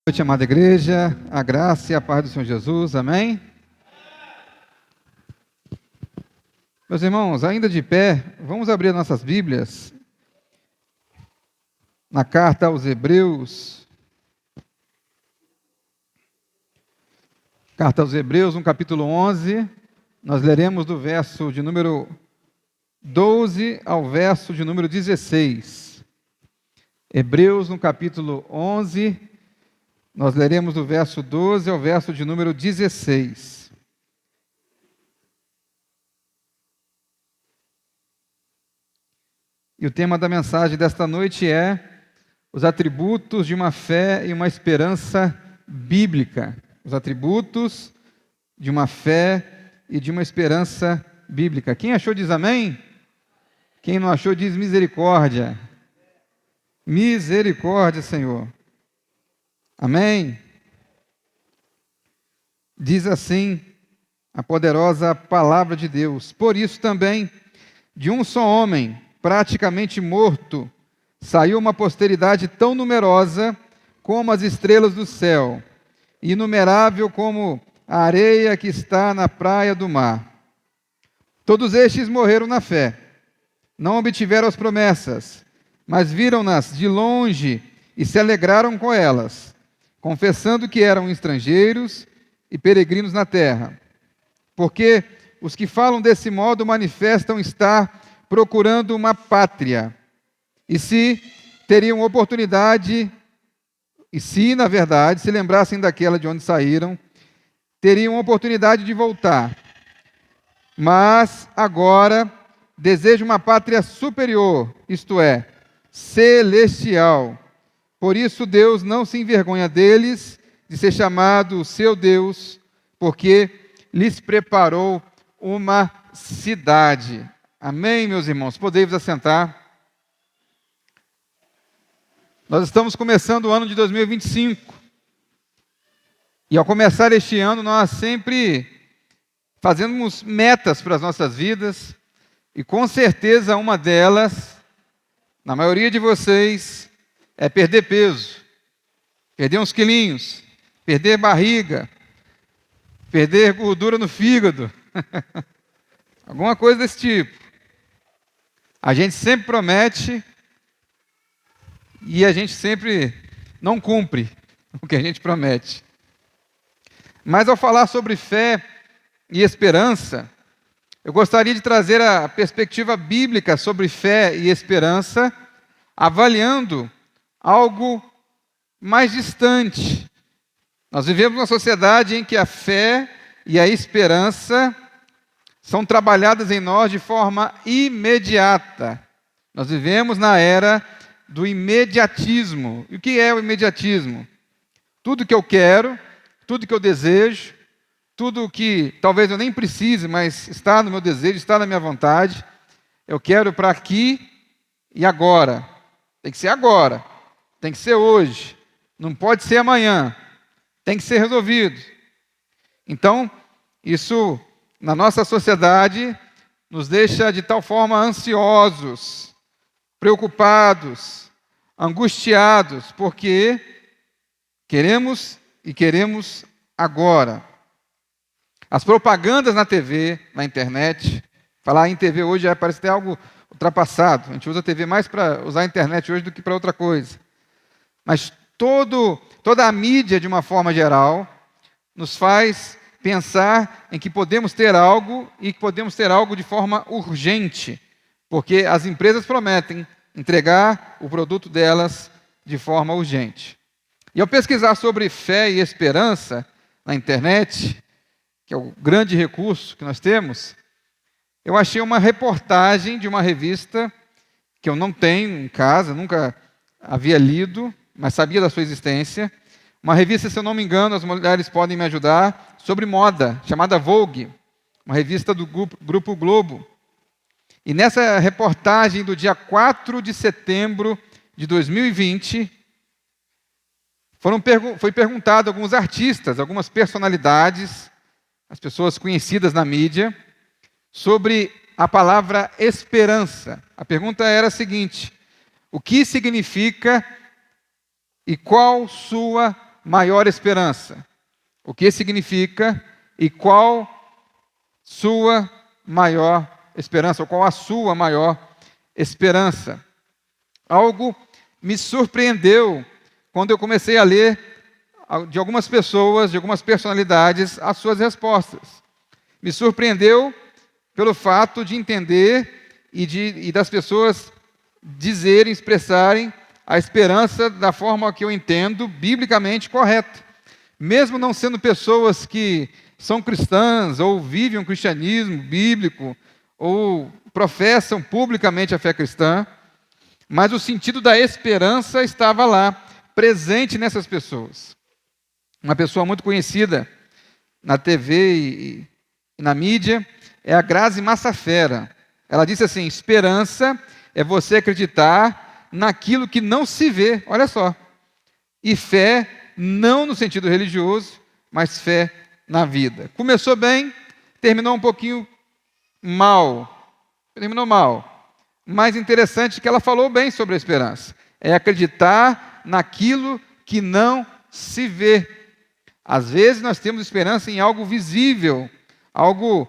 Boa noite, amada igreja, a graça e a paz do Senhor Jesus, amém? Meus irmãos, ainda de pé, vamos abrir nossas Bíblias na carta aos Hebreus. Carta aos Hebreus, no capítulo 11, nós leremos do verso de número 12 ao verso de número 16. Hebreus, no capítulo 11, nós leremos do verso 12 ao verso de número 16. E o tema da mensagem desta noite é os atributos de uma fé e uma esperança bíblica. Os atributos de uma fé e de uma esperança bíblica. Quem achou diz amém? Quem não achou diz misericórdia. Misericórdia, Senhor. Amém? Diz assim a poderosa palavra de Deus: por isso também, de um só homem, praticamente morto, saiu uma posteridade tão numerosa como as estrelas do céu, inumerável como a areia que está na praia do mar. Todos estes morreram na fé, não obtiveram as promessas, mas viram-nas de longe e se alegraram com elas, confessando que eram estrangeiros e peregrinos na terra. Porque os que falam desse modo manifestam estar procurando uma pátria. E se teriam oportunidade, e se, na verdade, se lembrassem daquela de onde saíram, teriam oportunidade de voltar. Mas agora desejam uma pátria superior, isto é, celestial. Por isso Deus não se envergonha deles, de ser chamado seu Deus, porque lhes preparou uma cidade. Amém, meus irmãos? Podem-vos assentar. Nós estamos começando o ano de 2025. E ao começar este ano, nós sempre fazemos metas para as nossas vidas. E com certeza uma delas, na maioria de vocês, é perder peso. Perder uns quilinhos. Perder barriga. Perder gordura no fígado. Alguma coisa desse tipo. A gente sempre promete e a gente sempre não cumpre o que a gente promete. Mas ao falar sobre fé e esperança, eu gostaria de trazer a perspectiva bíblica sobre fé e esperança, avaliando algo mais distante. Nós vivemos numa sociedade em que a fé e a esperança são trabalhadas em nós de forma imediata. Nós vivemos na era do imediatismo. E o que é o imediatismo? Tudo que eu quero, tudo que eu desejo, tudo que talvez eu nem precise, mas está no meu desejo, está na minha vontade, eu quero para aqui e agora. Tem que ser agora, tem que ser hoje, não pode ser amanhã, tem que ser resolvido. Então, isso na nossa sociedade nos deixa de tal forma ansiosos, preocupados, angustiados, porque queremos agora. As propagandas na TV, na internet, falar em TV hoje parece até algo ultrapassado. A gente usa a TV mais para usar a internet hoje do que para outra coisa. Mas toda a mídia, de uma forma geral, nos faz pensar em que podemos ter algo e que podemos ter algo de forma urgente, porque as empresas prometem entregar o produto delas de forma urgente. E ao pesquisar sobre fé e esperança na internet, que é o grande recurso que nós temos, eu achei uma reportagem de uma revista que eu não tenho em casa, nunca havia lido, mas sabia da sua existência. Uma revista, se eu não me engano, as mulheres podem me ajudar, sobre moda, chamada Vogue, uma revista do Grupo Globo. E nessa reportagem do dia 4 de setembro de 2020, foi perguntado a alguns artistas, algumas personalidades, as pessoas conhecidas na mídia, sobre a palavra esperança. A pergunta era a seguinte: o que significa e qual sua maior esperança? O que significa e qual sua maior esperança, ou qual a sua maior esperança? Algo me surpreendeu quando eu comecei a ler de algumas pessoas, de algumas personalidades, as suas respostas. Me surpreendeu pelo fato de entender e das pessoas dizerem, expressarem a esperança da forma que eu entendo, biblicamente correta. Mesmo não sendo pessoas que são cristãs, ou vivem um cristianismo bíblico, ou professam publicamente a fé cristã, mas o sentido da esperança estava lá, presente nessas pessoas. Uma pessoa muito conhecida na TV e na mídia é a Grazi Massafera. Ela disse assim: esperança é você acreditar naquilo que não se vê, olha só. E fé, não no sentido religioso, mas fé na vida. Começou bem, terminou um pouquinho mal. Terminou mal. Mais interessante que ela falou bem sobre a esperança. É acreditar naquilo que não se vê. Às vezes nós temos esperança em algo visível, algo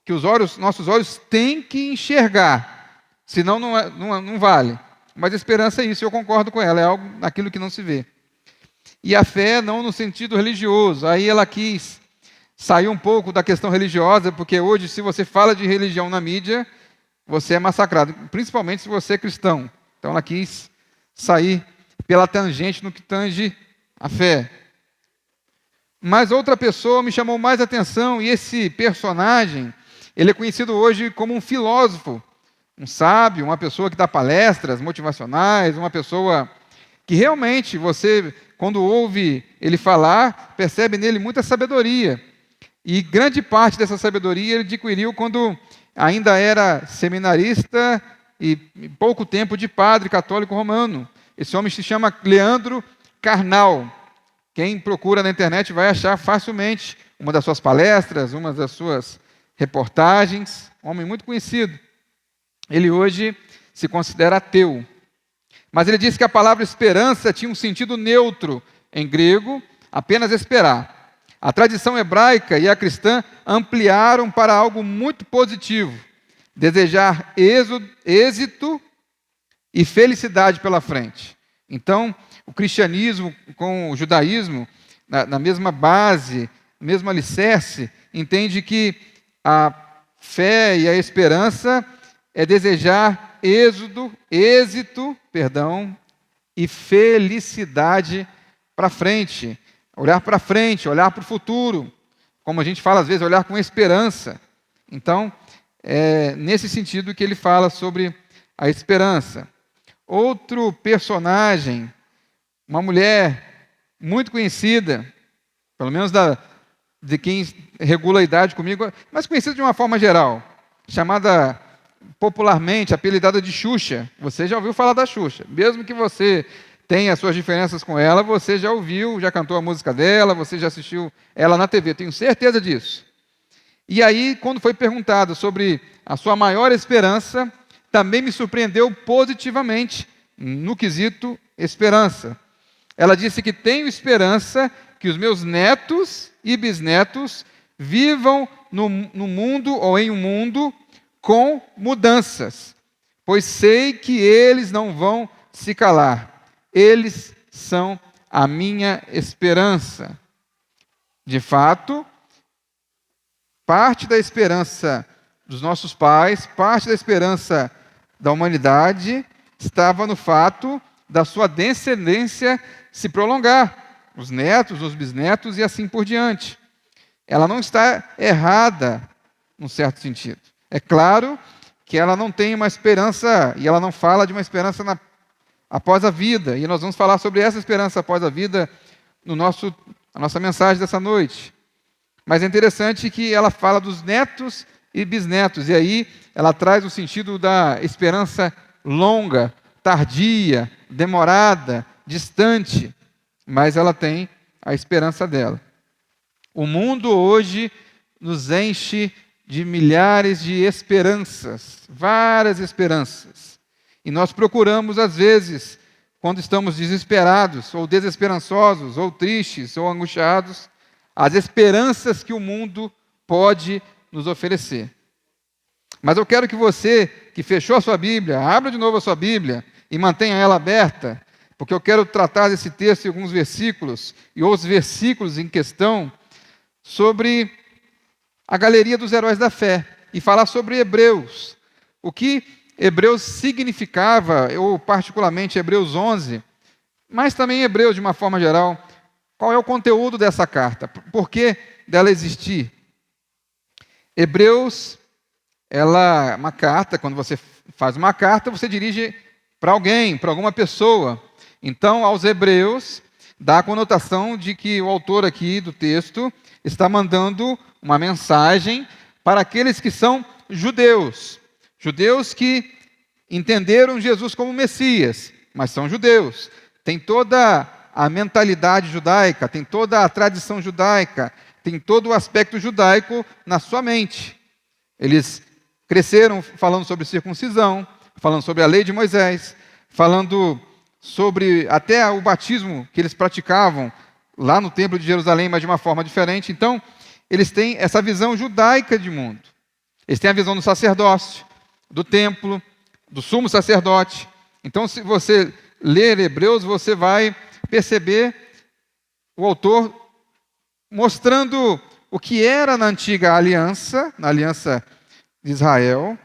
que nossos olhos têm que enxergar, senão não vale. Mas a esperança é isso, eu concordo com ela, é algo naquilo que não se vê. E a fé não no sentido religioso. Aí ela quis sair um pouco da questão religiosa, porque hoje, se você fala de religião na mídia, você é massacrado, principalmente se você é cristão. Então ela quis sair pela tangente no que tange a fé. Mas outra pessoa me chamou mais atenção, e esse personagem, ele é conhecido hoje como um filósofo, um sábio, uma pessoa que dá palestras motivacionais, uma pessoa que realmente você, quando ouve ele falar, percebe nele muita sabedoria. E grande parte dessa sabedoria ele adquiriu quando ainda era seminarista e pouco tempo de padre católico romano. Esse homem se chama Leandro Carnal. Quem procura na internet vai achar facilmente uma das suas palestras, uma das suas reportagens. Um homem muito conhecido. Ele hoje se considera ateu. Mas ele disse que a palavra esperança tinha um sentido neutro em grego, apenas esperar. A tradição hebraica e a cristã ampliaram para algo muito positivo: desejar êxito e felicidade pela frente. Então, o cristianismo com o judaísmo, na mesma base, mesmo alicerce, entende que a fé e a esperança é desejar êxito e felicidade para frente. Olhar para frente, olhar para o futuro. Como a gente fala às vezes, olhar com esperança. Então, é nesse sentido que ele fala sobre a esperança. Outro personagem, uma mulher muito conhecida, pelo menos de quem regula a idade comigo, mas conhecida de uma forma geral, chamada popularmente, apelidada de Xuxa. Você já ouviu falar da Xuxa. Mesmo que você tenha as suas diferenças com ela, você já ouviu, já cantou a música dela, você já assistiu ela na TV, tenho certeza disso. E aí, quando foi perguntado sobre a sua maior esperança, também me surpreendeu positivamente no quesito esperança. Ela disse que tenho esperança que os meus netos e bisnetos vivam no mundo ou em um mundo com mudanças, pois sei que eles não vão se calar. Eles são a minha esperança. De fato, parte da esperança dos nossos pais, parte da esperança da humanidade, estava no fato da sua descendência se prolongar, os netos, os bisnetos e assim por diante. Ela não está errada, num certo sentido. É claro que ela não tem uma esperança, e ela não fala de uma esperança após a vida, e nós vamos falar sobre essa esperança após a vida na nossa mensagem dessa noite. Mas é interessante que ela fala dos netos e bisnetos, e aí ela traz o sentido da esperança longa, tardia, demorada, distante, mas ela tem a esperança dela. O mundo hoje nos enche de milhares de esperanças, várias esperanças. E nós procuramos, às vezes, quando estamos desesperados, ou desesperançosos, ou tristes, ou angustiados, as esperanças que o mundo pode nos oferecer. Mas eu quero que você, que fechou a sua Bíblia, abra de novo a sua Bíblia e mantenha ela aberta, porque eu quero tratar desse texto em alguns versículos, e os versículos em questão, sobre a galeria dos heróis da fé, e falar sobre Hebreus. O que Hebreus significava, ou particularmente Hebreus 11, mas também Hebreus de uma forma geral. Qual é o conteúdo dessa carta? Por que dela existir? Hebreus, ela é uma carta. Quando você faz uma carta, você dirige para alguém, para alguma pessoa. Então, aos Hebreus, dá a conotação de que o autor aqui do texto está mandando uma mensagem para aqueles que são judeus. Judeus que entenderam Jesus como Messias, mas são judeus. Tem toda a mentalidade judaica, tem toda a tradição judaica, tem todo o aspecto judaico na sua mente. Eles cresceram falando sobre circuncisão, falando sobre a lei de Moisés, falando sobre até o batismo que eles praticavam lá no templo de Jerusalém, mas de uma forma diferente. Então, eles têm essa visão judaica de mundo. Eles têm a visão do sacerdócio, do templo, do sumo sacerdote. Então, se você ler Hebreus, você vai perceber o autor mostrando o que era na antiga aliança, na aliança de Israel,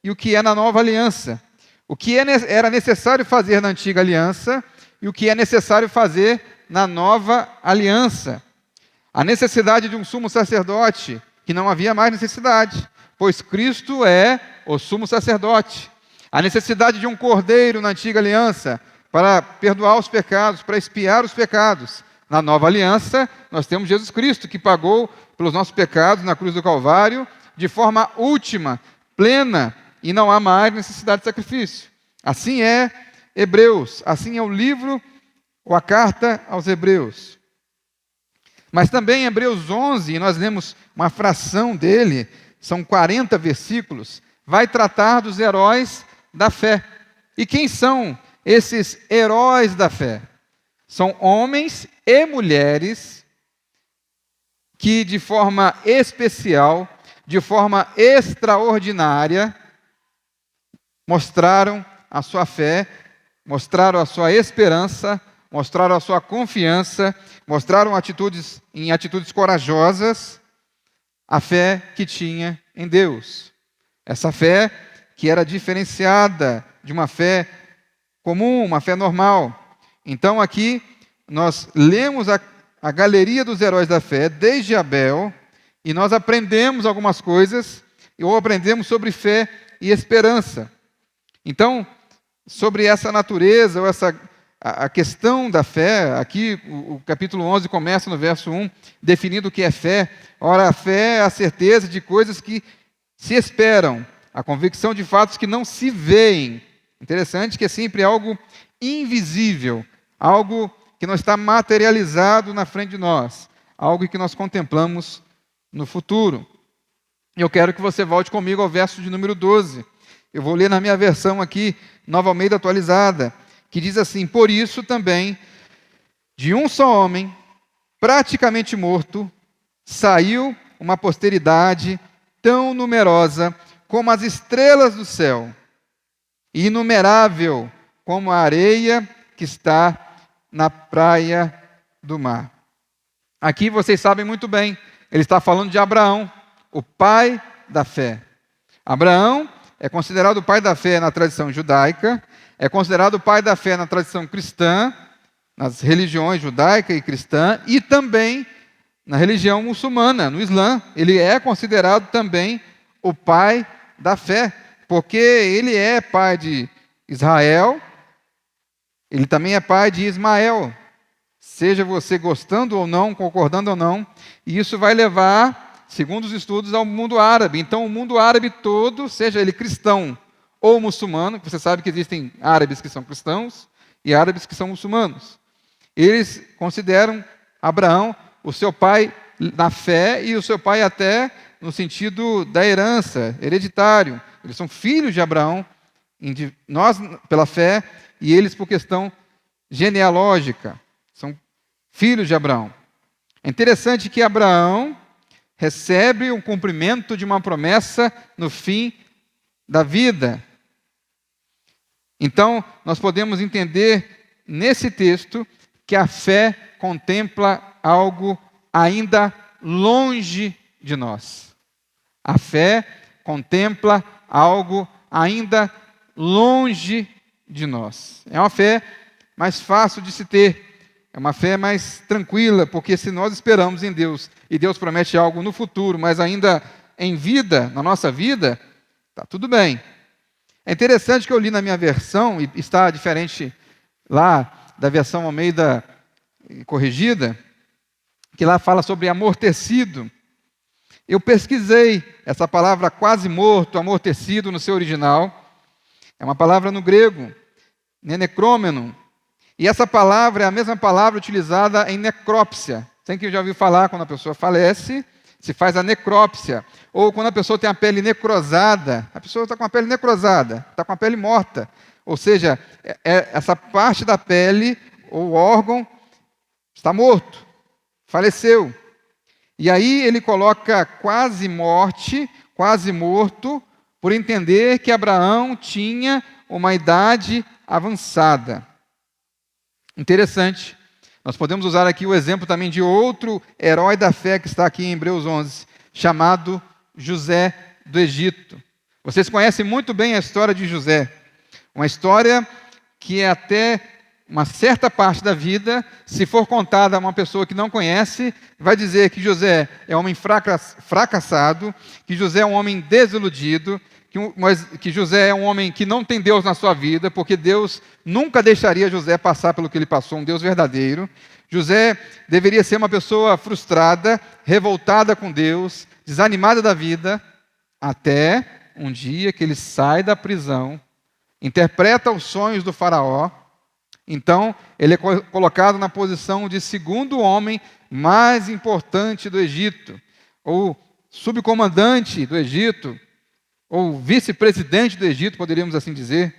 e o que é na nova aliança. O que era necessário fazer na antiga aliança e o que é necessário fazer na nova aliança. A necessidade de um sumo sacerdote, que não havia mais necessidade, pois Cristo é o sumo sacerdote. A necessidade de um cordeiro na antiga aliança, para perdoar os pecados, para expiar os pecados. Na nova aliança, nós temos Jesus Cristo, que pagou pelos nossos pecados na cruz do Calvário, de forma última, plena, e não há mais necessidade de sacrifício. Assim é Hebreus, assim é o livro, ou a carta aos Hebreus. Mas também em Hebreus 11, nós lemos uma fração dele, são 40 versículos, vai tratar dos heróis da fé. E quem são esses heróis da fé? São homens e mulheres que, de forma especial, de forma extraordinária, mostraram a sua fé, mostraram a sua esperança, mostraram a sua confiança, mostraram atitudes corajosas, a fé que tinha em Deus. Essa fé que era diferenciada de uma fé comum, uma fé normal. Então aqui nós lemos a galeria dos heróis da fé, desde Abel, e nós aprendemos algumas coisas, ou aprendemos sobre fé e esperança. Então, sobre essa natureza, ou a questão da fé, aqui o capítulo 11 começa no verso 1, definindo o que é fé. Ora, a fé é a certeza de coisas que se esperam, a convicção de fatos que não se veem. Interessante que é sempre algo invisível, algo que não está materializado na frente de nós, algo que nós contemplamos no futuro. Eu quero que você volte comigo ao verso de número 12. Eu vou ler na minha versão aqui, Nova Almeida Atualizada, que diz assim: por isso também, de um só homem, praticamente morto, saiu uma posteridade tão numerosa como as estrelas do céu, e inumerável como a areia que está na praia do mar. Aqui vocês sabem muito bem, ele está falando de Abraão, o pai da fé. Abraão é considerado o pai da fé na tradição judaica, é considerado o pai da fé na tradição cristã, nas religiões judaica e cristã, e também na religião muçulmana, no Islã. Ele é considerado também o pai da fé, porque ele é pai de Israel, ele também é pai de Ismael, seja você gostando ou não, concordando ou não, e isso vai levar, segundo os estudos, ao mundo árabe. Então, o mundo árabe todo, seja ele cristão ou muçulmano, você sabe que existem árabes que são cristãos e árabes que são muçulmanos. Eles consideram Abraão o seu pai na fé e o seu pai até no sentido da herança, hereditário. Eles são filhos de Abraão, nós pela fé e eles por questão genealógica, são filhos de Abraão. É interessante que Abraão recebe o cumprimento de uma promessa no fim da vida. Então, nós podemos entender nesse texto que a fé contempla algo ainda longe de nós. A fé contempla algo ainda longe de nós. É uma fé mais fácil de se ter. É uma fé mais tranquila, porque se nós esperamos em Deus e Deus promete algo no futuro, mas ainda em vida, na nossa vida, está tudo bem. É interessante que eu li na minha versão, e está diferente lá da versão Almeida corrigida, que lá fala sobre amortecido. Eu pesquisei essa palavra quase morto, amortecido no seu original. É uma palavra no grego, necrômeno. E essa palavra é a mesma palavra utilizada em necrópsia. Tem que já ouviu falar quando a pessoa falece, se faz a necrópsia. Ou quando a pessoa tem a pele necrosada, a pessoa está com a pele necrosada, está com a pele morta. Ou seja, essa parte da pele ou órgão está morto, faleceu. E aí ele coloca quase morte, quase morto, por entender que Abraão tinha uma idade avançada. Interessante. Nós podemos usar aqui o exemplo também de outro herói da fé que está aqui em Hebreus 11, chamado José do Egito. Vocês conhecem muito bem a história de José. Uma história que é até uma certa parte da vida, se for contada a uma pessoa que não conhece, vai dizer que José é um homem fracassado, que José é um homem desiludido, que José é um homem que não tem Deus na sua vida, porque Deus nunca deixaria José passar pelo que ele passou, um Deus verdadeiro. José deveria ser uma pessoa frustrada, revoltada com Deus, desanimada da vida, até um dia que ele sai da prisão, interpreta os sonhos do faraó. Então, ele é colocado na posição de segundo homem mais importante do Egito, ou subcomandante do Egito, ou vice-presidente do Egito, poderíamos assim dizer.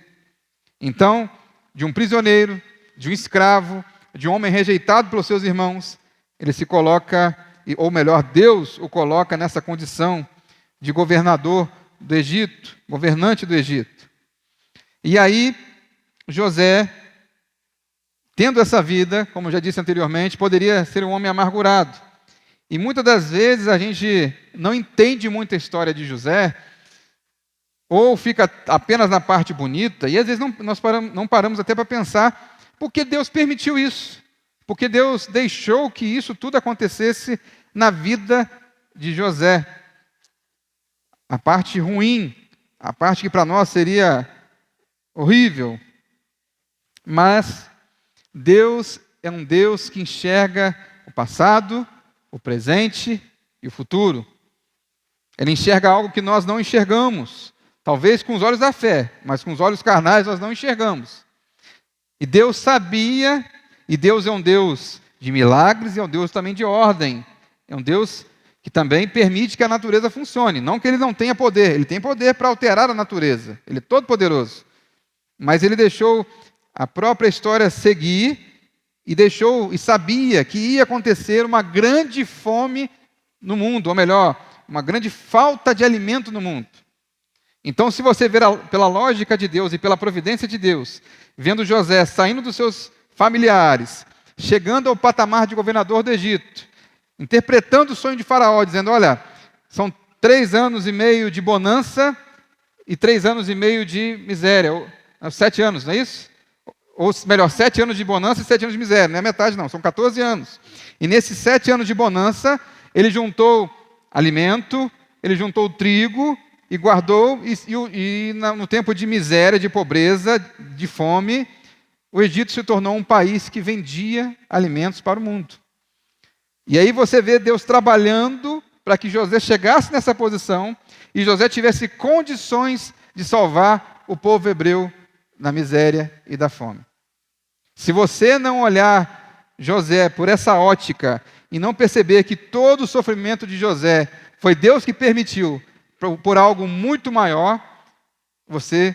Então, de um prisioneiro, de um escravo, de um homem rejeitado pelos seus irmãos, ele se coloca, ou melhor, Deus o coloca nessa condição de governador do Egito, governante do Egito. E aí, José, tendo essa vida, como já disse anteriormente, poderia ser um homem amargurado. E muitas das vezes a gente não entende muito a história de José, ou fica apenas na parte bonita, e às vezes nós não paramos até para pensar por que Deus permitiu isso, porque Deus deixou que isso tudo acontecesse na vida de José. A parte ruim, a parte que para nós seria horrível, mas Deus é um Deus que enxerga o passado, o presente e o futuro. Ele enxerga algo que nós não enxergamos. Talvez com os olhos da fé, mas com os olhos carnais nós não enxergamos. E Deus sabia, e Deus é um Deus de milagres e é um Deus também de ordem. É um Deus que também permite que a natureza funcione. Não que ele não tenha poder, ele tem poder para alterar a natureza. Ele é todo poderoso. Mas ele deixou a própria história seguir e sabia que ia acontecer uma grande fome no mundo, ou melhor, uma grande falta de alimento no mundo. Então, se você ver pela lógica de Deus e pela providência de Deus, vendo José saindo dos seus familiares, chegando ao patamar de governador do Egito, interpretando o sonho de Faraó, dizendo, olha, são 3 anos e meio de bonança e 3 anos e meio de miséria, ou 7 anos, não é isso? Ou melhor, 7 anos de bonança e 7 anos de miséria, não é metade não, são 14 anos. E nesses 7 anos de bonança, ele juntou alimento, ele juntou trigo, e guardou, no tempo de miséria, de pobreza, de fome, o Egito se tornou um país que vendia alimentos para o mundo. E aí você vê Deus trabalhando para que José chegasse nessa posição e José tivesse condições de salvar o povo hebreu da miséria e da fome. Se você não olhar José por essa ótica e não perceber que todo o sofrimento de José foi Deus que permitiu por algo muito maior, você,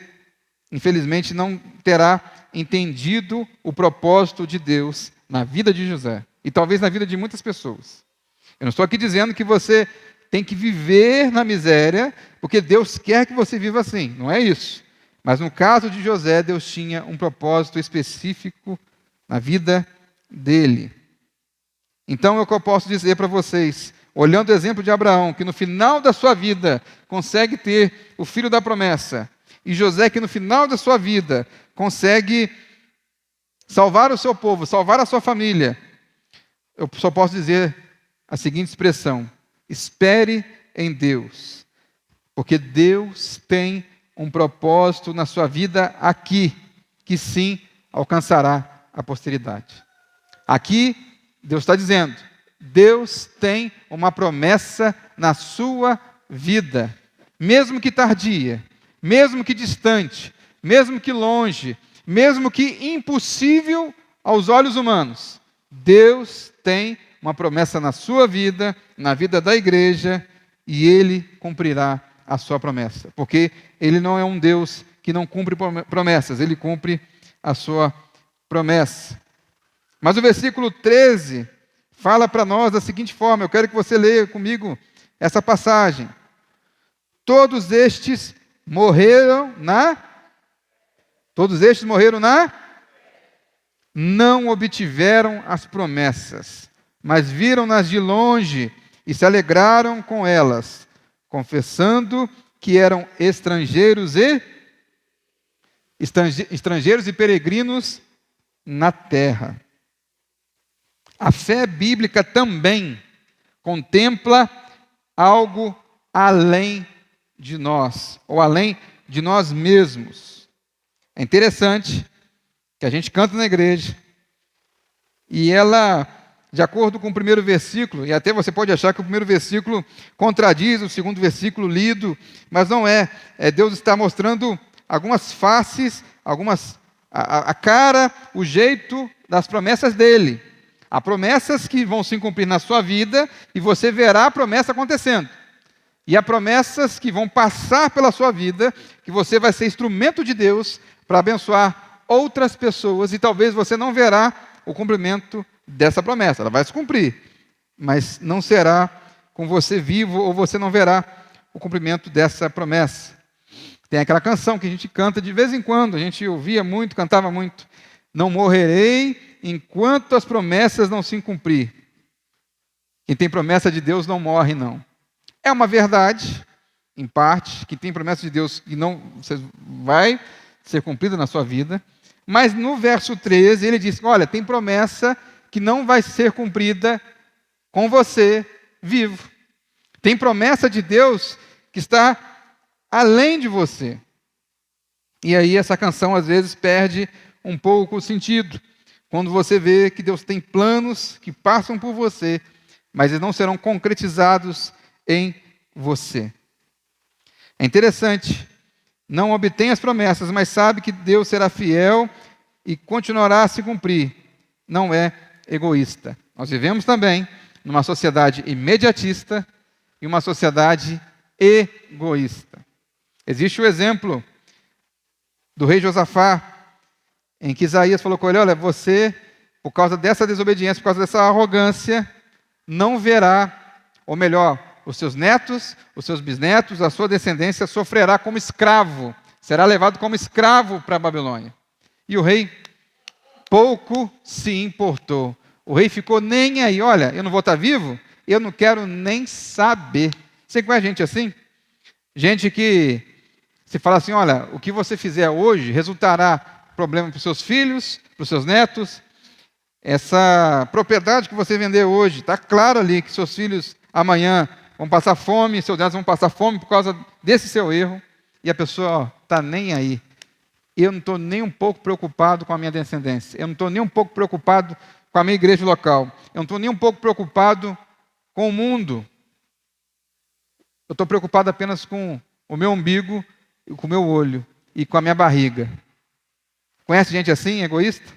infelizmente, não terá entendido o propósito de Deus na vida de José e talvez na vida de muitas pessoas. Eu não estou aqui dizendo que você tem que viver na miséria, porque Deus quer que você viva assim, não é isso. Mas no caso de José, Deus tinha um propósito específico na vida dele. Então é o que eu posso dizer para vocês, olhando o exemplo de Abraão, que no final da sua vida consegue ter o filho da promessa, e José, que no final da sua vida consegue salvar o seu povo, salvar a sua família. Eu só posso dizer a seguinte expressão: espere em Deus, porque Deus tem um propósito na sua vida aqui, que sim alcançará a posteridade. Aqui, Deus está dizendo, Deus tem uma promessa na sua vida, mesmo que tardia, mesmo que distante, mesmo que longe, mesmo que impossível aos olhos humanos. Deus tem uma promessa na sua vida, na vida da igreja, e Ele cumprirá a sua promessa. Porque Ele não é um Deus que não cumpre promessas, Ele cumpre a sua promessa. Mas o versículo 13 fala para nós da seguinte forma, eu quero que você leia comigo essa passagem. Todos estes morreram não obtiveram as promessas, mas viram-nas de longe e se alegraram com elas, confessando que eram estrangeiros e peregrinos na terra. A fé bíblica também contempla algo além de nós, ou além de nós mesmos. É interessante que a gente canta na igreja, e ela, de acordo com o primeiro versículo, e até você pode achar que o primeiro versículo contradiz o segundo versículo lido, mas não é. Deus está mostrando algumas faces, a cara, o jeito das promessas dele. Há promessas que vão se cumprir na sua vida, e você verá a promessa acontecendo. E há promessas que vão passar pela sua vida, que você vai ser instrumento de Deus para abençoar outras pessoas, e talvez você não verá o cumprimento dessa promessa. Ela vai se cumprir, mas não será com você vivo, ou você não verá o cumprimento dessa promessa. Tem aquela canção que a gente canta de vez em quando, a gente ouvia muito, cantava muito. Não morrerei enquanto as promessas não se cumprir. Quem tem promessa de Deus não morre, não. É uma verdade, em parte, que tem promessa de Deus que não vai ser cumprida na sua vida. Mas no verso 13, ele diz, olha, tem promessa que não vai ser cumprida com você vivo. Tem promessa de Deus que está além de você. E aí essa canção às vezes perde um pouco o sentido, quando você vê que Deus tem planos que passam por você, mas eles não serão concretizados em você. É interessante, não obtém as promessas, mas sabe que Deus será fiel e continuará a se cumprir. Não é egoísta. Nós vivemos também numa sociedade imediatista e uma sociedade egoísta. Existe o exemplo do rei Josafá, em que Isaías falou com ele, olha, você, por causa dessa desobediência, por causa dessa arrogância, não verá, ou melhor, os seus netos, os seus bisnetos, a sua descendência sofrerá como escravo, será levado como escravo para a Babilônia. E o rei pouco se importou. O rei ficou nem aí, olha, eu não vou estar vivo, eu não quero nem saber. Você conhece gente assim? Gente que se fala assim, olha, o que você fizer hoje resultará problema para os seus filhos, para os seus netos. Essa propriedade que você vender hoje, está claro ali que seus filhos amanhã vão passar fome, seus netos vão passar fome por causa desse seu erro, e a pessoa está nem aí. Eu não estou nem um pouco preocupado com a minha descendência, eu não estou nem um pouco preocupado com a minha igreja local, eu não estou nem um pouco preocupado com o mundo, eu estou preocupado apenas com o meu umbigo, com o meu olho e com a minha barriga. Conhece gente assim, egoísta?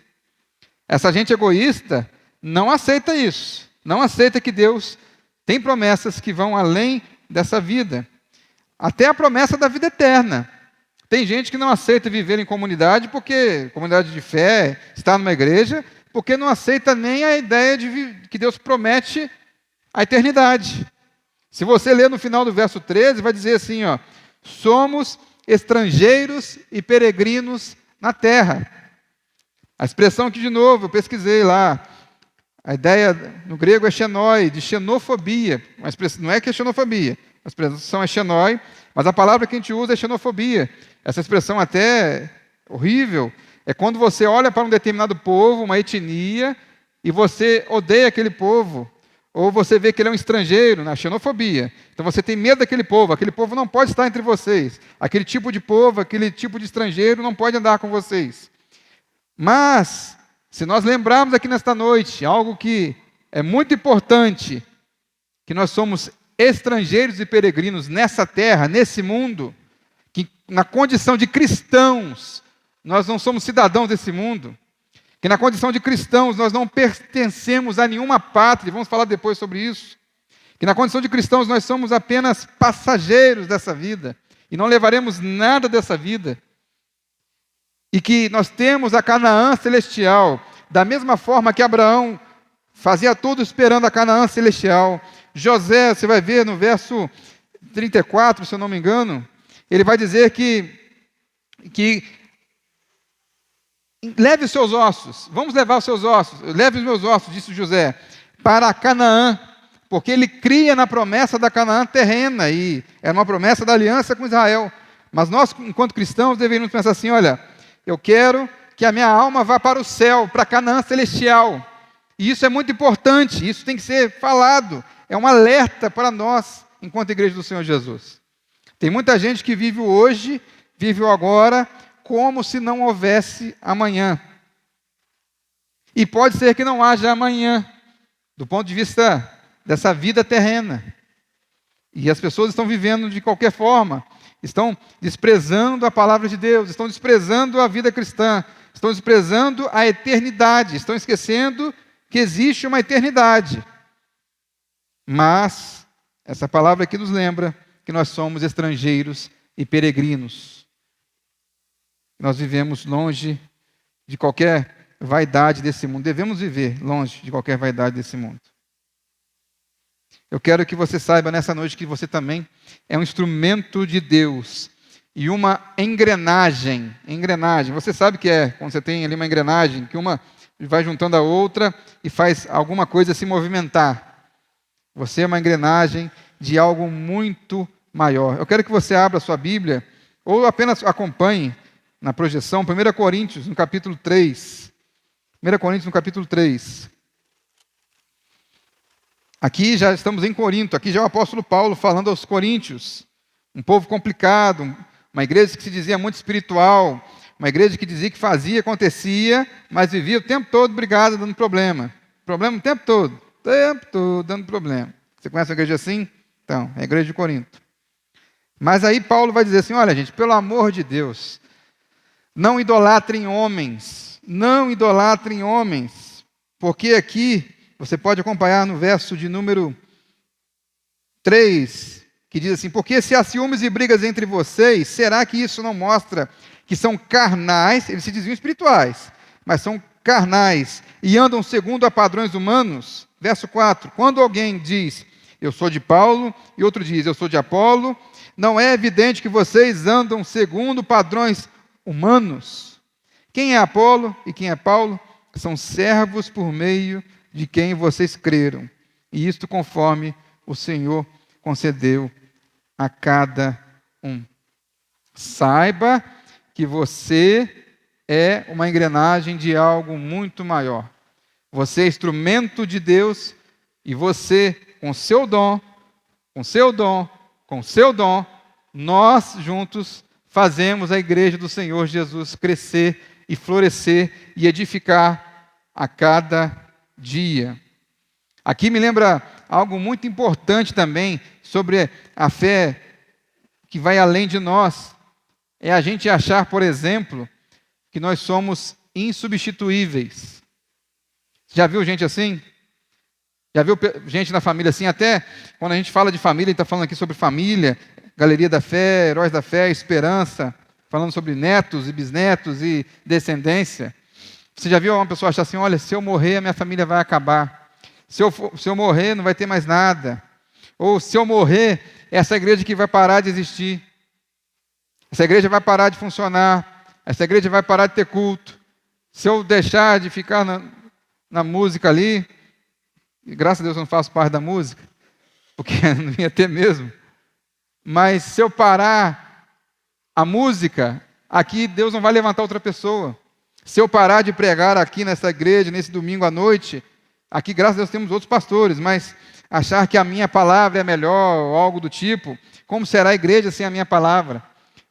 Essa gente egoísta não aceita isso, não aceita que Deus tem promessas que vão além dessa vida. Até a promessa da vida eterna. Tem gente que não aceita viver em comunidade, porque comunidade de fé, estar numa igreja, porque não aceita nem a ideia de que Deus promete a eternidade. Se você ler no final do verso 13, vai dizer assim, ó, somos estrangeiros e peregrinos na terra. A expressão aqui de novo, eu pesquisei lá, a ideia no grego é xenoi, de xenofobia, não é que é xenofobia, a expressão é xenoi, mas a palavra que a gente usa é xenofobia. Essa expressão até horrível, é quando você olha para um determinado povo, uma etnia, e você odeia aquele povo, ou você vê que ele é um estrangeiro, na xenofobia. Então você tem medo daquele povo não pode estar entre vocês. Aquele tipo de povo, aquele tipo de estrangeiro não pode andar com vocês. Mas, se nós lembrarmos aqui nesta noite, algo que é muito importante, que nós somos estrangeiros e peregrinos nessa terra, nesse mundo, que na condição de cristãos, nós não somos cidadãos desse mundo, que na condição de cristãos nós não pertencemos a nenhuma pátria, vamos falar depois sobre isso, que na condição de cristãos nós somos apenas passageiros dessa vida, e não levaremos nada dessa vida, e que nós temos a Canaã celestial, da mesma forma que Abraão fazia tudo esperando a Canaã celestial. José, você vai ver no verso 34, se eu não me engano, ele vai dizer que leve os seus ossos, vamos levar os seus ossos, leve os meus ossos, disse José, para Canaã, porque ele cria na promessa da Canaã terrena, e era uma promessa da aliança com Israel. Mas nós, enquanto cristãos, deveríamos pensar assim, olha, eu quero que a minha alma vá para o céu, para Canaã celestial. E isso é muito importante, isso tem que ser falado. É um alerta para nós, enquanto igreja do Senhor Jesus. Tem muita gente que vive o hoje, vive o agora, como se não houvesse amanhã. E pode ser que não haja amanhã, do ponto de vista dessa vida terrena. E as pessoas estão vivendo de qualquer forma. Estão desprezando a palavra de Deus, estão desprezando a vida cristã, estão desprezando a eternidade, estão esquecendo que existe uma eternidade. Mas essa palavra aqui nos lembra que nós somos estrangeiros e peregrinos. Nós vivemos longe de qualquer vaidade desse mundo, devemos viver longe de qualquer vaidade desse mundo. Eu quero que você saiba nessa noite que você também é um instrumento de Deus e uma engrenagem. Engrenagem, você sabe que é quando você tem ali uma engrenagem, que uma vai juntando a outra e faz alguma coisa se movimentar. Você é uma engrenagem de algo muito maior. Eu quero que você abra a sua Bíblia, ou apenas acompanhe na projeção, 1 Coríntios, no capítulo 3. 1 Coríntios, no capítulo 3. Aqui já estamos em Corinto, aqui já é o apóstolo Paulo falando aos coríntios, um povo complicado, uma igreja que se dizia muito espiritual, uma igreja que dizia que fazia, acontecia, mas vivia o tempo todo brigada, dando problema. Problema o tempo todo dando problema. Você conhece uma igreja assim? Então, é a igreja de Corinto. Mas aí Paulo vai dizer assim, olha gente, pelo amor de Deus, não idolatrem homens, porque aqui, você pode acompanhar no verso de número 3, que diz assim, porque se há ciúmes e brigas entre vocês, será que isso não mostra que são carnais, eles se diziam espirituais, mas são carnais e andam segundo a padrões humanos? Verso 4, quando alguém diz, eu sou de Paulo, e outro diz, eu sou de Apolo, não é evidente que vocês andam segundo padrões humanos? Quem é Apolo e quem é Paulo? São servos por meio de quem vocês creram, e isto conforme o Senhor concedeu a cada um. Saiba que você é uma engrenagem de algo muito maior. Você é instrumento de Deus, e você, com seu dom, nós juntos fazemos a igreja do Senhor Jesus crescer e florescer e edificar a cada dia. Aqui me lembra algo muito importante também sobre a fé que vai além de nós. É a gente achar, por exemplo, que nós somos insubstituíveis. Já viu gente assim? Já viu gente na família assim? Até quando a gente fala de família, a gente está falando aqui sobre família, Galeria da Fé, Heróis da Fé, Esperança, falando sobre netos e bisnetos e descendência. Você já viu uma pessoa achar assim, olha, se eu morrer, a minha família vai acabar. Se eu morrer, não vai ter mais nada. Ou se eu morrer, essa igreja que vai parar de existir. Essa igreja vai parar de funcionar. Essa igreja vai parar de ter culto. Se eu deixar de ficar na música ali, e graças a Deus eu não faço parte da música, porque não ia ter mesmo. Mas se eu parar a música, aqui Deus não vai levantar outra pessoa. Se eu parar de pregar aqui nessa igreja, nesse domingo à noite, aqui graças a Deus temos outros pastores, mas achar que a minha palavra é melhor ou algo do tipo, como será a igreja sem a minha palavra?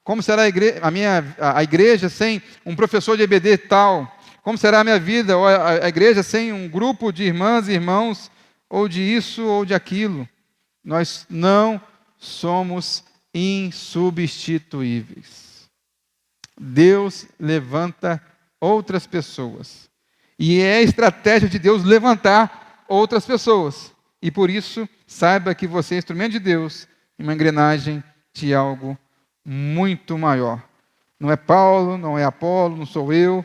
Como será a igreja sem um professor de EBD tal? Como será a minha vida ou a igreja sem um grupo de irmãs e irmãos, ou de isso ou de aquilo? Nós não somos insubstituíveis. Deus levanta outras pessoas. E é a estratégia de Deus levantar outras pessoas. E por isso, saiba que você é instrumento de Deus em uma engrenagem de algo muito maior. Não é Paulo, não é Apolo, não sou eu,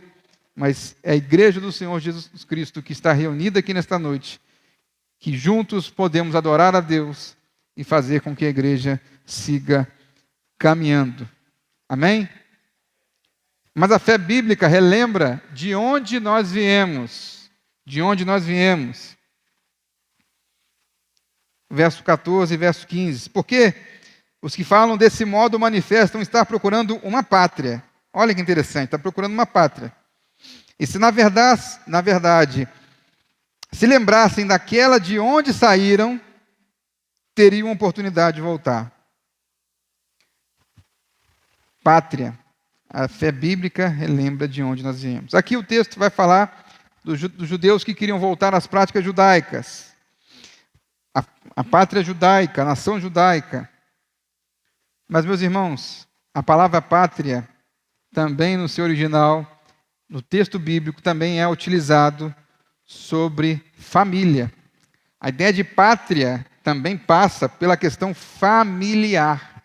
mas é a igreja do Senhor Jesus Cristo que está reunida aqui nesta noite, que juntos podemos adorar a Deus e fazer com que a igreja siga caminhando. Amém? Mas a fé bíblica relembra de onde nós viemos. De onde nós viemos. Verso 14 e verso 15. Porque os que falam desse modo manifestam estar procurando uma pátria. Olha que interessante, está procurando uma pátria. E se na verdade, se lembrassem daquela de onde saíram, teriam oportunidade de voltar. Pátria. A fé bíblica relembra de onde nós viemos. Aqui o texto vai falar dos judeus que queriam voltar às práticas judaicas. A pátria judaica, a nação judaica. Mas, meus irmãos, a palavra pátria, também no seu original, no texto bíblico, também é utilizado sobre família. A ideia de pátria também passa pela questão familiar.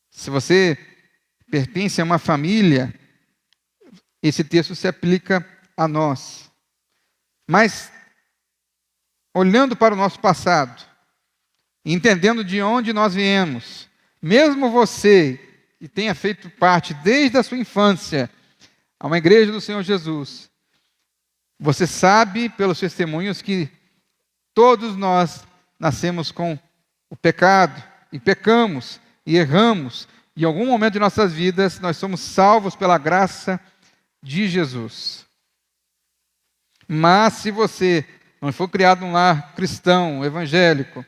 Se você pertence a uma família, esse texto se aplica a nós. Mas, olhando para o nosso passado, entendendo de onde nós viemos, mesmo você que tenha feito parte desde a sua infância a uma igreja do Senhor Jesus, você sabe pelos testemunhos que todos nós nascemos com o pecado, e pecamos, e erramos. Em algum momento de nossas vidas, nós somos salvos pela graça de Jesus. Mas se você não foi criado num lar cristão, evangélico,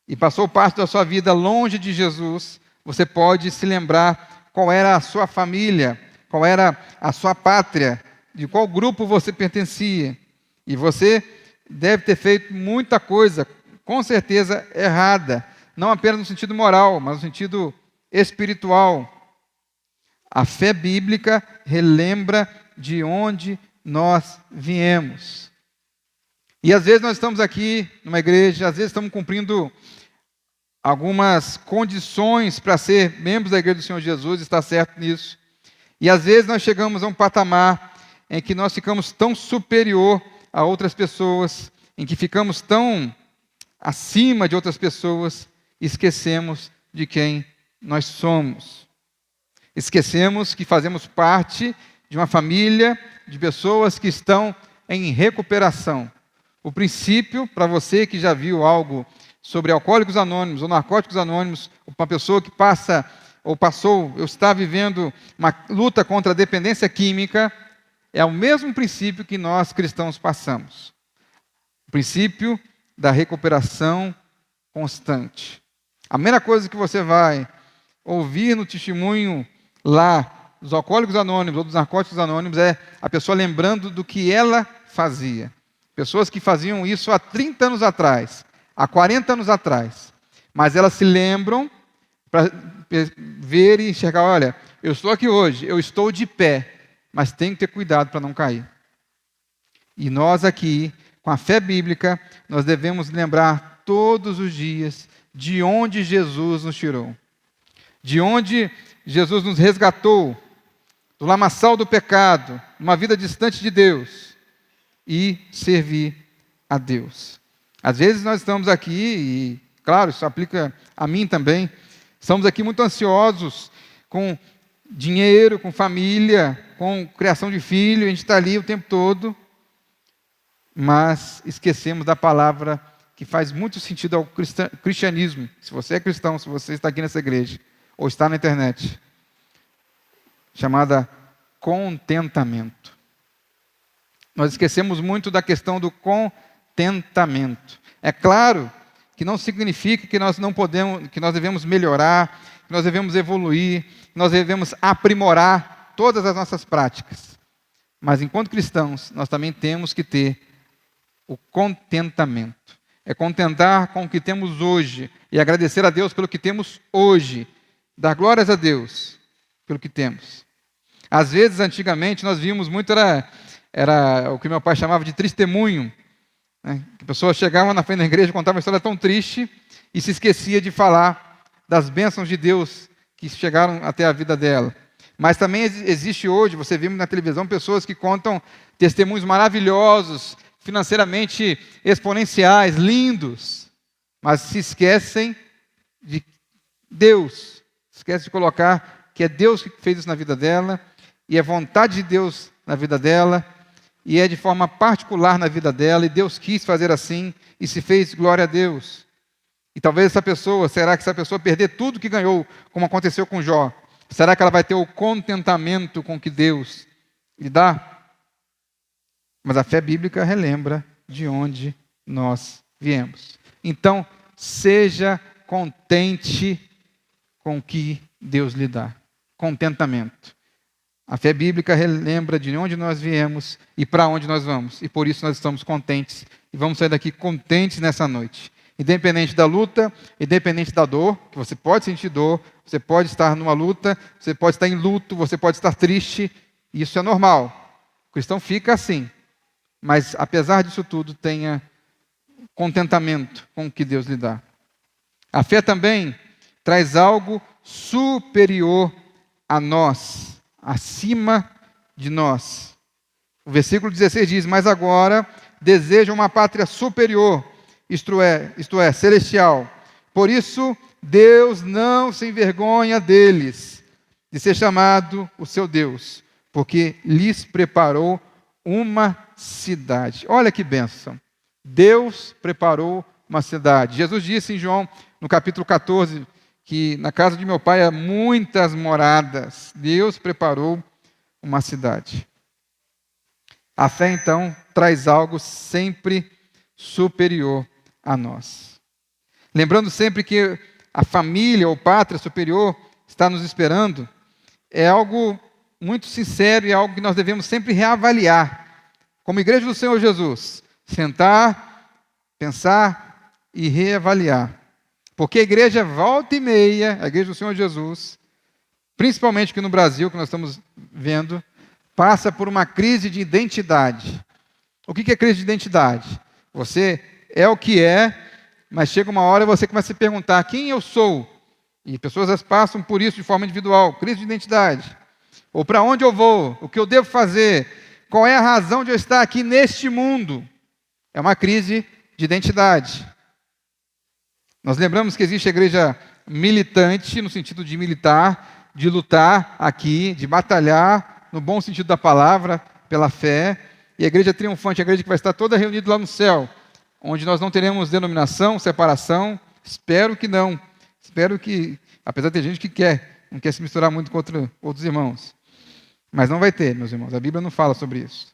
e passou parte da sua vida longe de Jesus, você pode se lembrar qual era a sua família, qual era a sua pátria, de qual grupo você pertencia. E você deve ter feito muita coisa, com certeza errada, não apenas no sentido moral, mas no sentido espiritual. A fé bíblica relembra de onde nós viemos. E às vezes nós estamos aqui numa igreja, às vezes estamos cumprindo algumas condições para ser membros da igreja do Senhor Jesus, está certo nisso. E às vezes nós chegamos a um patamar em que nós ficamos tão superior a outras pessoas, em que ficamos tão acima de outras pessoas, e esquecemos de quem nós somos. Esquecemos que fazemos parte de uma família de pessoas que estão em recuperação. O princípio, para você que já viu algo sobre alcoólicos anônimos ou narcóticos anônimos, uma pessoa que passa ou passou, ou está vivendo uma luta contra a dependência química, é o mesmo princípio que nós cristãos passamos. O princípio da recuperação constante. A primeira coisa que você vai ouvir no testemunho lá dos alcoólicos anônimos ou dos narcóticos anônimos é a pessoa lembrando do que ela fazia. Pessoas que faziam isso há 30 anos atrás, há 40 anos atrás. Mas elas se lembram para ver e enxergar, olha, eu estou aqui hoje, eu estou de pé, mas tenho que ter cuidado para não cair. E nós aqui, com a fé bíblica, nós devemos lembrar todos os dias de onde Jesus nos tirou. De onde Jesus nos resgatou do lamaçal do pecado, uma vida distante de Deus, e servir a Deus. Às vezes nós estamos aqui, e claro, isso aplica a mim também, estamos aqui muito ansiosos com dinheiro, com família, com criação de filho, a gente está ali o tempo todo, mas esquecemos da palavra que faz muito sentido ao cristianismo. Se você é cristão, se você está aqui nessa igreja, ou está na internet, chamada contentamento. Nós esquecemos muito da questão do contentamento. É claro que não significa que nós não podemos, que nós devemos melhorar, que nós devemos evoluir, que nós devemos aprimorar todas as nossas práticas. Mas enquanto cristãos, nós também temos que ter o contentamento. É contentar com o que temos hoje e agradecer a Deus pelo que temos hoje. Dar glórias a Deus pelo que temos. Às vezes, antigamente, nós vimos muito, era o que meu pai chamava de testemunho. Né? A pessoa chegava na frente da igreja, contava uma história tão triste e se esquecia de falar das bênçãos de Deus que chegaram até a vida dela. Mas também existe hoje, você vê na televisão, pessoas que contam testemunhos maravilhosos, financeiramente exponenciais, lindos, mas se esquecem de Deus, esquecem de colocar que é Deus que fez isso na vida dela, e é vontade de Deus na vida dela, e é de forma particular na vida dela, e Deus quis fazer assim, e se fez glória a Deus. E talvez será que essa pessoa perder tudo que ganhou, como aconteceu com Jó, será que ela vai ter o contentamento com que Deus lhe dá? Mas a fé bíblica relembra de onde nós viemos. Então, seja contente com o que Deus lhe dá. Contentamento. A fé bíblica relembra de onde nós viemos e para onde nós vamos. E por isso nós estamos contentes. E vamos sair daqui contentes nessa noite. Independente da luta, independente da dor, que você pode sentir dor, você pode estar numa luta, você pode estar em luto, você pode estar triste. Isso é normal. O cristão fica assim. Mas, apesar disso tudo, tenha contentamento com o que Deus lhe dá. A fé também traz algo superior a nós, acima de nós. O versículo 16 diz: mas agora desejam uma pátria superior, isto é, celestial. Por isso, Deus não se envergonha deles, de ser chamado o seu Deus, porque lhes preparou uma cidade. Olha que bênção. Deus preparou uma cidade. Jesus disse em João, no capítulo 14, que na casa de meu pai há muitas moradas. Deus preparou uma cidade. A fé, então, traz algo sempre superior a nós. Lembrando sempre que a família ou pátria superior está nos esperando, é algo muito sincero e é algo que nós devemos sempre reavaliar. Como igreja do Senhor Jesus, sentar, pensar e reavaliar. Porque a igreja volta e meia, a igreja do Senhor Jesus, principalmente aqui no Brasil, que nós estamos vendo, passa por uma crise de identidade. O que é crise de identidade? Você é o que é, mas chega uma hora e você começa a se perguntar quem eu sou. E pessoas passam por isso de forma individual, crise de identidade. Ou para onde eu vou, o que eu devo fazer, qual é a razão de eu estar aqui neste mundo. É uma crise de identidade. Nós lembramos que existe a igreja militante, no sentido de militar, de lutar aqui, de batalhar, no bom sentido da palavra, pela fé. E a igreja triunfante, a igreja que vai estar toda reunida lá no céu, onde nós não teremos denominação, separação. Espero que não. Espero que, apesar de ter gente que não quer se misturar muito com outros irmãos. Mas não vai ter, meus irmãos. A Bíblia não fala sobre isso.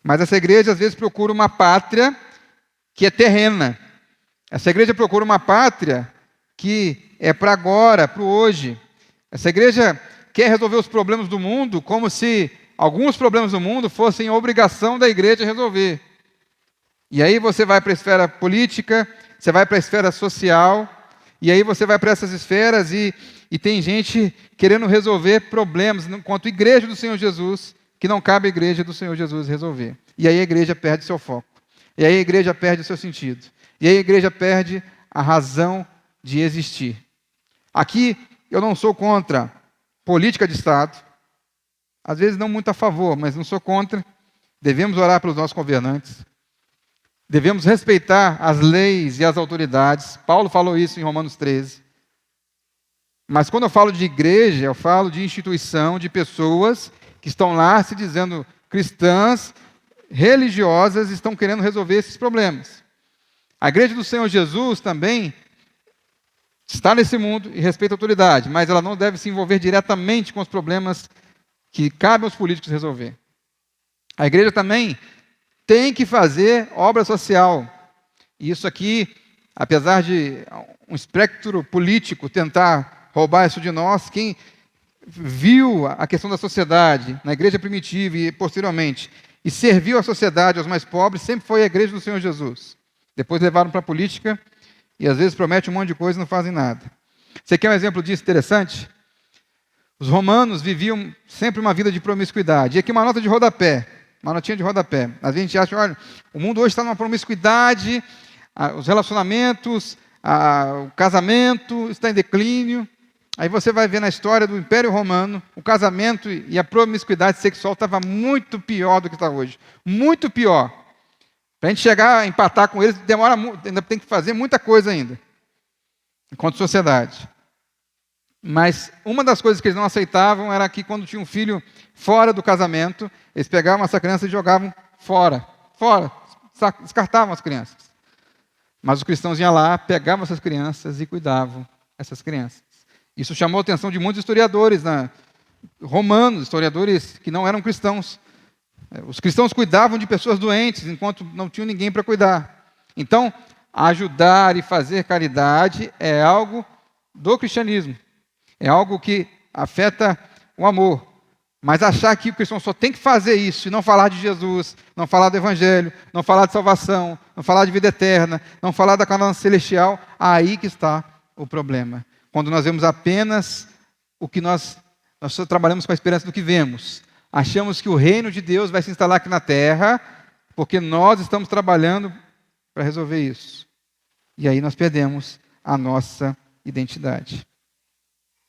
Mas essa igreja, às vezes, procura uma pátria que é terrena. Essa igreja procura uma pátria que é para agora, para o hoje. Essa igreja quer resolver os problemas do mundo como se alguns problemas do mundo fossem a obrigação da igreja resolver. E aí você vai para a esfera política, você vai para a esfera social, e aí você vai para essas esferas e tem gente querendo resolver problemas, enquanto igreja do Senhor Jesus, que não cabe à igreja do Senhor Jesus resolver. E aí a igreja perde seu foco. E aí a igreja perde o seu sentido. E aí a igreja perde a razão de existir. Aqui eu não sou contra política de Estado, às vezes não muito a favor, mas não sou contra. Devemos orar pelos nossos governantes. Devemos respeitar as leis e as autoridades. Paulo falou isso em Romanos 13. Mas quando eu falo de igreja, eu falo de instituição, de pessoas que estão lá se dizendo cristãs, religiosas, estão querendo resolver esses problemas. A igreja do Senhor Jesus também está nesse mundo e respeita a autoridade, mas ela não deve se envolver diretamente com os problemas que cabe aos políticos resolver. A igreja também tem que fazer obra social. E isso aqui, apesar de um espectro político tentar roubar isso de nós, quem viu a questão da sociedade na igreja primitiva e posteriormente, e serviu a sociedade, aos mais pobres, sempre foi a igreja do Senhor Jesus. Depois levaram para a política e às vezes prometem um monte de coisa e não fazem nada. Você quer um exemplo disso interessante? Os romanos viviam sempre uma vida de promiscuidade. E aqui uma nota de rodapé, uma notinha de rodapé. A gente acha, olha, o mundo hoje está numa promiscuidade, os relacionamentos, o casamento está em declínio. Aí você vai ver na história do Império Romano, o casamento e a promiscuidade sexual estava muito pior do que está hoje. Muito pior. Para a gente chegar a empatar com eles, demora muito, ainda tem que fazer muita coisa ainda, enquanto sociedade. Mas uma das coisas que eles não aceitavam era que quando tinha um filho fora do casamento, eles pegavam essa criança e jogavam fora, descartavam as crianças. Mas os cristãos iam lá, pegavam essas crianças e cuidavam dessas crianças. Isso chamou a atenção de muitos historiadores, romanos, historiadores que não eram cristãos. Os cristãos cuidavam de pessoas doentes, enquanto não tinham ninguém para cuidar. Então, ajudar e fazer caridade é algo do cristianismo. É algo que afeta o amor. Mas achar que o cristão só tem que fazer isso e não falar de Jesus, não falar do Evangelho, não falar de salvação, não falar de vida eterna, não falar da Canaã celestial, aí que está o problema. Quando nós vemos apenas o que nós só trabalhamos com a esperança do que vemos. Achamos que o reino de Deus vai se instalar aqui na terra, porque nós estamos trabalhando para resolver isso. E aí nós perdemos a nossa identidade.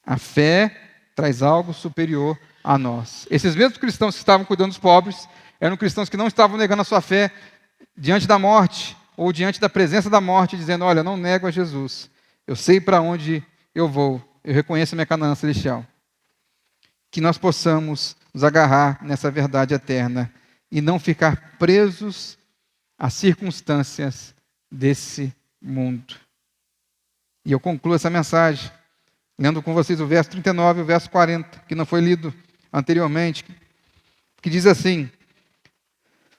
A fé traz algo superior a nós. Esses mesmos cristãos que estavam cuidando dos pobres, eram cristãos que não estavam negando a sua fé diante da morte, ou diante da presença da morte, dizendo, olha, eu não nego a Jesus. Eu sei para onde eu vou. Eu reconheço a minha Canaã celestial. Que nós possamos nos agarrar nessa verdade eterna e não ficar presos às circunstâncias desse mundo. E eu concluo essa mensagem lendo com vocês o verso 39 e o verso 40, que não foi lido anteriormente, que diz assim: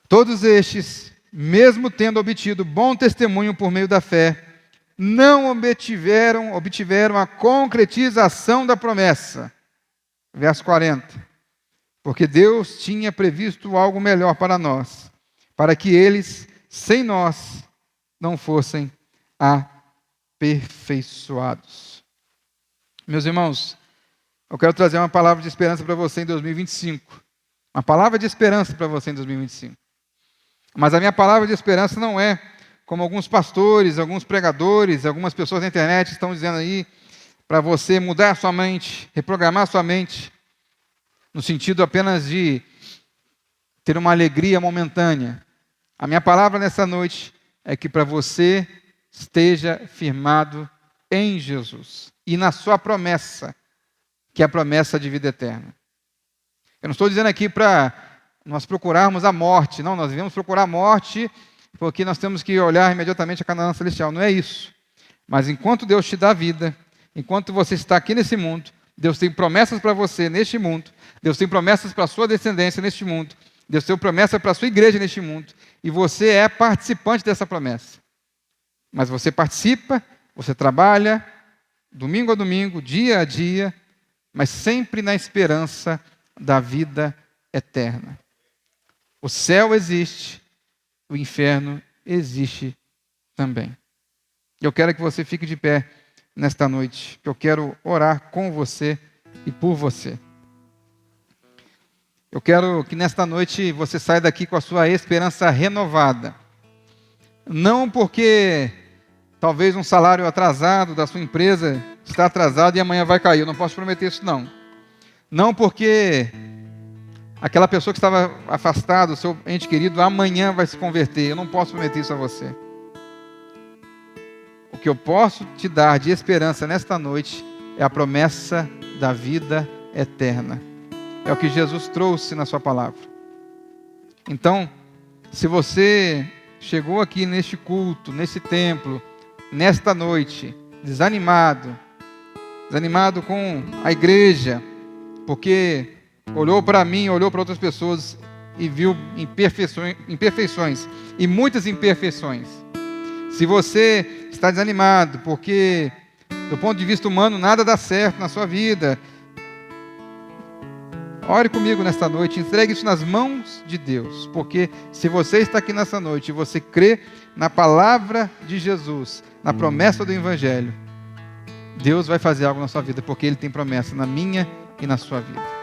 todos estes, mesmo tendo obtido bom testemunho por meio da fé, não obtiveram a concretização da promessa. Verso 40. Porque Deus tinha previsto algo melhor para nós, para que eles, sem nós, não fossem aperfeiçoados. Meus irmãos, eu quero trazer uma palavra de esperança para você em 2025. Uma palavra de esperança para você em 2025. Mas a minha palavra de esperança não é como alguns pastores, alguns pregadores, algumas pessoas na internet estão dizendo aí, para você mudar a sua mente, reprogramar a sua mente, no sentido apenas de ter uma alegria momentânea. A minha palavra nessa noite é que para você esteja firmado em Jesus e na sua promessa, que é a promessa de vida eterna. Eu não estou dizendo aqui para nós procurarmos a morte, não, nós devemos procurar a morte porque nós temos que olhar imediatamente a Canaã celestial, não é isso. Mas enquanto Deus te dá vida, enquanto você está aqui nesse mundo, Deus tem promessas para você neste mundo, Deus tem promessas para a sua descendência neste mundo, Deus tem promessa para a sua igreja neste mundo, e você é participante dessa promessa. Mas você participa, você trabalha, domingo a domingo, dia a dia, mas sempre na esperança da vida eterna. O céu existe, o inferno existe também. Eu quero que você fique de pé nesta noite, que eu quero orar com você e por você. Eu quero que nesta noite você saia daqui com a sua esperança renovada. Não porque Talvez um salário atrasado da sua empresa está atrasado e amanhã vai cair. Eu não posso prometer isso, não. Não porque aquela pessoa que estava afastada, o seu ente querido, amanhã vai se converter. Eu não posso prometer isso a você. O que eu posso te dar de esperança nesta noite é a promessa da vida eterna. É o que Jesus trouxe na sua palavra. Então, se você chegou aqui neste culto, nesse templo, nesta noite, desanimado com a igreja, porque olhou para mim, olhou para outras pessoas e viu imperfeições e muitas imperfeições. Se você está desanimado porque, do ponto de vista humano, nada dá certo na sua vida, ore comigo nesta noite, entregue isso nas mãos de Deus, porque se você está aqui nessa noite e você crê na palavra de Jesus, na promessa do Evangelho, Deus vai fazer algo na sua vida, porque Ele tem promessa na minha e na sua vida.